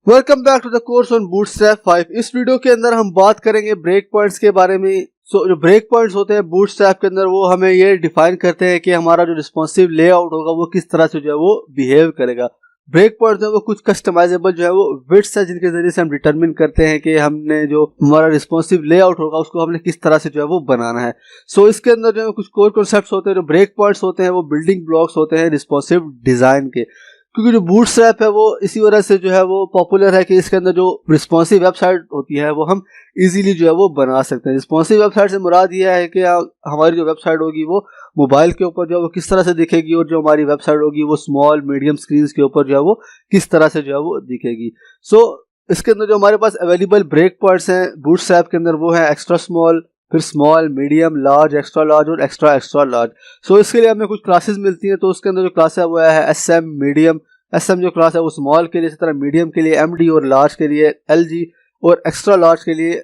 Welcome back to the course on Bootstrap 5। इस video के अंदर हम बात करेंगे ब्रेक पॉइंट्स के बारे में। जो ब्रेक पॉइंट्स होते हैं बूटस्ट्रैप के अंदर, वो हमें ये डिफाइन करते हैं कि हमारा जो रिस्पॉन्सिव लेआउट होगा वो किस तरह से जो है वो बिहेव करेगा। ब्रेक पॉइंट्स है वो कुछ कस्टमाइजेबल जो है वो विड्थ्स है, जिनके जरिए से हम डिटरमिन करते हैं कि हमने जो हमारा रिस्पॉन्सिव लेआउट होगा उसको हमने किस तरह से जो है वो बनाना है। सो इसके अंदर जो है कुछ कोर कॉन्सेप्ट्स होते हैं। जो ब्रेक पॉइंट्स होते हैं वो बिल्डिंग ब्लॉक्स होते हैं रिस्पॉन्सिव डिजाइन के, क्योंकि जो बूटस्ट्रैप है वो इसी वजह से जो है वो पॉपुलर है कि इसके अंदर जो रिस्पॉन्सिव वेबसाइट होती है वो हम इजीली जो है वो बना सकते हैं। रिस्पॉन्सिव वेबसाइट से मुराद ये है कि हमारी जो वेबसाइट होगी वो मोबाइल के ऊपर जो है वो किस तरह से दिखेगी, और जो हमारी वेबसाइट होगी वो स्मॉल मीडियम स्क्रीन के ऊपर जो है वो किस तरह से जो है वो दिखेगी। सो इसके अंदर जो हमारे पास अवेलेबल ब्रेक पॉइंट्स हैं बूटस्ट्रैप के अंदर वो है एक्स्ट्रा स्मॉल, फिर small, medium, large, extra large और एक्स्ट्रा एक्स्ट्रा लार्ज। सो इसके लिए हमें कुछ क्लासेस मिलती हैं। तो उसके अंदर जो क्लास है वो है SM मीडियम। SM जो क्लास है वो स्मॉल के लिए, इसी तरह मीडियम के लिए MD और लार्ज के लिए LG और एक्स्ट्रा लार्ज के लिए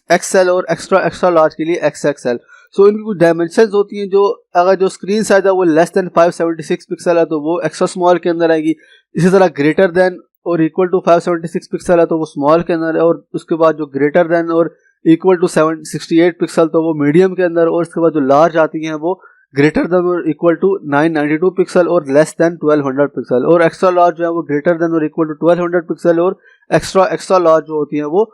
XL और एक्स्ट्रा एक्स्ट्रा लार्ज के लिए XXL। सो इनकी कुछ डायमेंशंस होती हैं। जो अगर जो स्क्रीन साइज है वो लेस देन 576 पिक्सल है तो वो एक्स्ट्रा स्मॉल के अंदर आएगी। इसी तरह ग्रेटर देन और इक्वल टू 576 पिक्सल है तो वो स्मॉल के अंदर है, और उसके बाद जो ग्रेटर देन और इक्वल टू 768 पिक्सल तो वो मीडियम के अंदर, और उसके बाद जो लार्ज आती हैं वो ग्रेटर देन और इक्वल टू 992 पिक्सल और लेस देन 1200 पिक्सल, और एक्स्ट्रा लार्ज जो है वो ग्रेटर देन और इक्वल टू 1200 पिक्सल और एक्स्ट्रा एक्स्ट्रा लार्ज जो होती हैं वो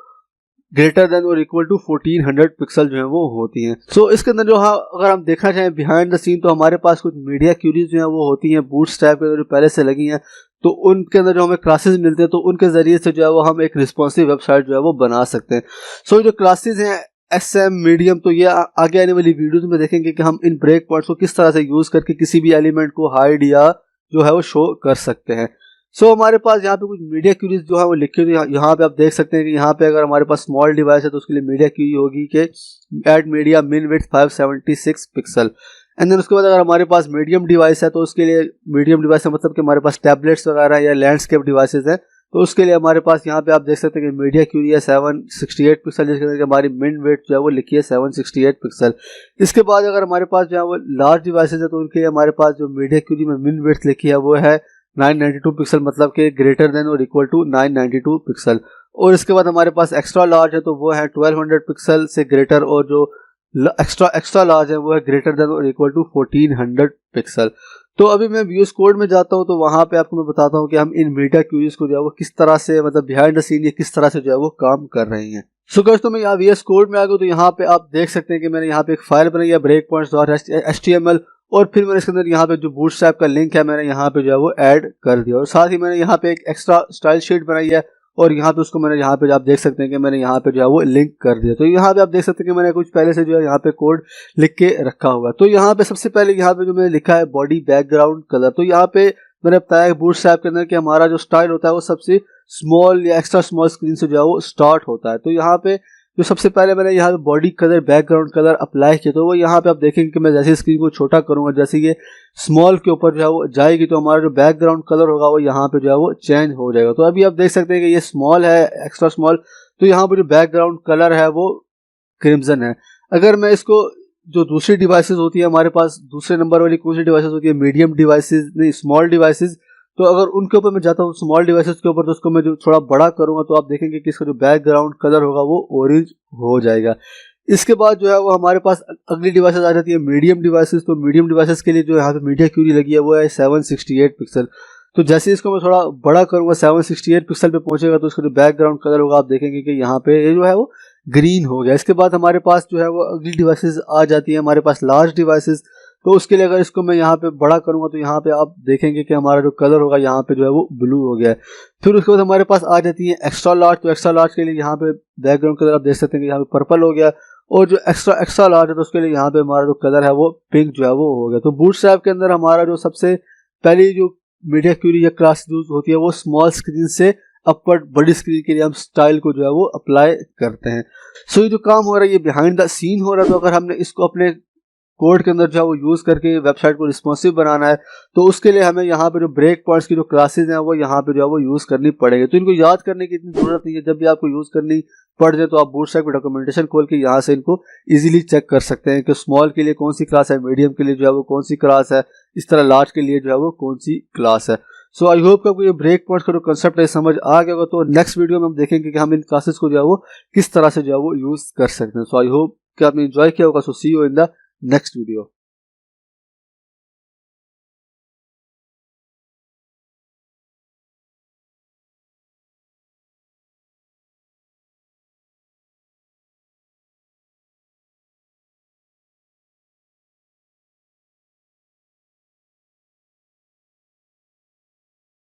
ग्रेटर देन और इक्वल टू 1400 पिक्सल जो है वो होती हैं। सो इसके अंदर जो अगर हम देखना चाहें बिहाइंड द सीन, तो हमारे पास कुछ मीडिया क्यूरीज जो है वो होती हैं बूटस्ट्रैप के अंदर जो पहले से लगी हैं। तो उनके अंदर जो हमें क्लासेस मिलते हैं तो उनके जरिए से जो है वो हम एक रिस्पॉन्सिव वेबसाइट जो है वो बना सकते हैं। सो जो क्लासेस हैं SM मीडियम, तो ये आगे आने वाली वीडियोस में देखेंगे कि हम इन ब्रेक पॉइंट्स को किस तरह से यूज करके किसी भी एलिमेंट को हाइड या जो है वो शो कर सकते हैं। सो हमारे पास यहाँ पे कुछ मीडिया क्यूरीज जो है वो लिखी हुई है। यहाँ पे आप देख सकते हैं कि यहाँ पे अगर हमारे पास स्मॉल डिवाइस है तो उसके लिए मीडिया क्यूरी होगी कि एड मीडिया मिन विड्थ 576 पिक्सल। एंड देन उसके बाद अगर हमारे पास मीडियम डिवाइस है तो उसके लिए मीडियम डिवाइस है मतलब कि हमारे पास टैबलेट्स वगैरह या लैंडस्केप डिवाइसेज हैं, तो उसके लिए हमारे पास यहाँ पे आप देख सकते हैं कि मीडिया क्यूरी है 768 पिक्सल, जिसके अंदर हमारी मिन विड्थ जो है वो लिखी है 768 पिक्सल। इसके बाद अगर हमारे पास जो है वो लार्ज डिवाइसेज है तो उनके लिए हमारे पास जो मीडिया क्यूरी में मिन विड्थ लिखी है वो है 992 पिक्सल, मतलब कि ग्रेटर देन और इक्वल टू 992 पिक्सल। और इसके बाद हमारे पास एक्स्ट्रा लार्ज है तो वो है 1200 पिक्सल से ग्रेटर, और जो एक्स्ट्रा लार्ज है वो है ग्रेटर देन और इक्वल टू 1400 पिक्सल। तो अभी मैं VS कोड में जाता हूँ तो वहाँ पे आपको मैं बताता हूँ कि हम इन मीडिया क्यूरीज को जो है वो किस तरह से, मतलब बिहाइंड द सीन ये किस तरह से जो है वो काम कर रही हैं। सो गाइस, तो मैं यहाँ VS कोड में आ गया तो यहाँ पे आप देख सकते हैं कि मैंने यहाँ पे एक फाइल बनाई है ब्रेक पॉइंट्स HTML, और फिर मैंने इसके अंदर यहाँ पे जो बूटस्ट्रैप का लिंक है मैंने यहाँ पे जो है वो ऐड कर दिया, और साथ ही मैंने यहाँ पे एक एक्स्ट्रा स्टाइल शीट बनाई है और यहाँ पे उसको मैंने यहाँ पे आप देख सकते हैं कि मैंने यहाँ पे जो है वो लिंक कर दिया। तो यहाँ पे आप देख सकते हैं कि मैंने कुछ पहले से जो है यहाँ पे कोड लिख के रखा हुआ है। तो यहाँ पे सबसे पहले यहाँ पे जो मैंने लिखा है बॉडी बैकग्राउंड कलर, तो यहाँ पे मैंने बताया बूटस्ट्रैप के अंदर कि हमारा जो स्टाइल होता है वो सबसे स्मॉल या एक्स्ट्रा स्मॉल स्क्रीन से जो है वो स्टार्ट होता है। तो यहाँ पे जो सबसे पहले मैंने यहाँ पे body colour background colour apply किया, तो वो यहाँ पे आप देखेंगे कि मैं जैसे स्क्रीन को छोटा करूँगा, जैसे ये स्मॉल के ऊपर जो है वो जाएगी तो हमारा जो बैकग्राउंड कलर होगा वो यहाँ पे जो है वो चेंज हो जाएगा। तो अभी आप देख सकते हैं कि ये स्मॉल है एक्स्ट्रा स्मॉल, तो यहाँ पर जो बैकग्राउंड कलर है वो क्रिम्सन है। अगर मैं इसको जो दूसरी डिवाइसेस होती है हमारे पास, दूसरे नंबर वाली कौन सी डिवाइसेस होती है, मीडियम डिवाइसेस नहीं स्मॉल डिवाइसेस, तो अगर उनके ऊपर मैं जाता हूँ स्मॉल डिवाइसेस के ऊपर तो उसको मैं जो थोड़ा बड़ा करूँगा तो आप देखेंगे कि इसका जो बैकग्राउंड कलर होगा वो ऑरेंज हो जाएगा। इसके बाद जो है वो हमारे पास अगली डिवाइसेस आ जाती है मीडियम डिवाइसेस। तो मीडियम डिवाइसेस के लिए जो यहाँ पे मीडिया क्यूरी लगी है वो है 768 पिक्सल। तो जैसे इसको मैं थोड़ा बड़ा करूँगा 768 पिक्सल पे पहुँचेगा तो उसका जो बैकग्राउंड कलर होगा आप देखेंगे कि यहाँ पे ये जो है वो ग्रीन हो गया। इसके बाद हमारे पास जो है वो अगली डिवाइसेस आ जाती है हमारे पास लार्ज डिवाइसेस। तो उसके लिए अगर इसको मैं यहाँ पे बड़ा करूँगा तो यहाँ पे आप देखेंगे कि हमारा जो कलर होगा यहाँ पे जो है वो ब्लू हो गया है। फिर उसके बाद हमारे पास आ जाती है एक्स्ट्रा लार्ज। तो एक्स्ट्रा लार्ज के लिए यहाँ पे बैकग्राउंड कलर आप देख सकते हैं कि यहाँ पे पर्पल हो गया, और जो एक्स्ट्रा लार्ज है तो उसके लिए यहाँ पे हमारा जो कलर है वो पिंक जो है वो हो गया। तो बूटस्ट्रैप के अंदर हमारा जो सबसे पहली जो मीडिया क्यूरी या क्लास यूज होती है वो स्मॉल स्क्रीन से अपवर्ड बड़ी स्क्रीन के लिए हम स्टाइल को जो है वो अप्लाई करते हैं। सो ये जो काम हो रहा है ये बिहाइंड द सीन हो रहा है। तो अगर हमने इसको अपने कोड के अंदर जो है वो यूज़ करके वेबसाइट को रिस्पॉन्सिव बनाना है तो उसके लिए हमें यहाँ पे जो ब्रेक पॉइंट्स की जो क्लासेस हैं वो यहाँ पे जो है वो यूज़ करनी पड़ेगी। तो इनको याद करने की इतनी ज़रूरत नहीं है, जब भी आपको यूज़ करनी पड़ जाए तो आप बूटस्ट्रैप की डॉक्यूमेंटेशन खोल के यहाँ से इनको इजीली चेक कर सकते हैं कि स्मॉल के लिए कौन सी क्लास है, मीडियम के लिए जो है वो कौन सी क्लास है, इस तरह लार्ज के लिए जो है वो कौन सी क्लास है। सो आई होप कि आपको ये ब्रेक पॉइंट्स का जो कंसेप्ट है समझ आ गया होगा। तो नेक्स्ट वीडियो में हम देखेंगे कि हम इन क्लासेस को जो है वो किस तरह से जो है वो यूज कर सकते हैं। सो आई होप कि आपने एंजॉय किया होगा। So see you in the next video.